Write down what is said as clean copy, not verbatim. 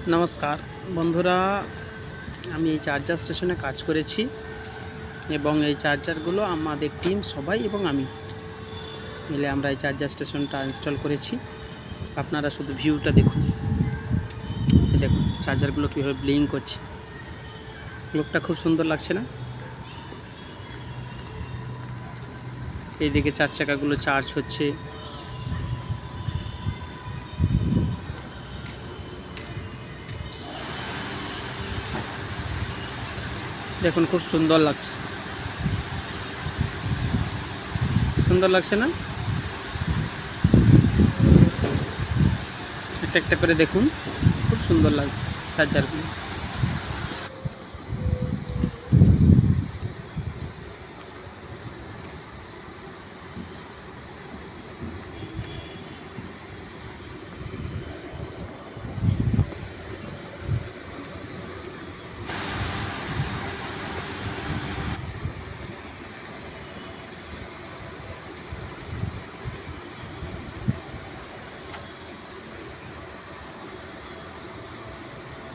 নমস্কার বন্ধুরা, আমি এই চার্জার স্টেশনে কাজ করেছি এবং এই চার্জারগুলো আমাদের টিম সবাই এবং আমি মিলে আমরা এই চার্জার স্টেশনটা ইনস্টল করেছি। আপনারা শুধু ভিউটা দেখুন, দেখুন চার্জারগুলো কীভাবে ব্লিঙ্ক করছে। লোকটা খুব সুন্দর লাগছে না? এইদিকে চার চাকাগুলো চার্জ হচ্ছে। দেখুন খুব সুন্দর লাগছে, সুন্দর লাগছে না? একটা একটা করে দেখুন, খুব সুন্দর লাগছে চার্জারগুলো।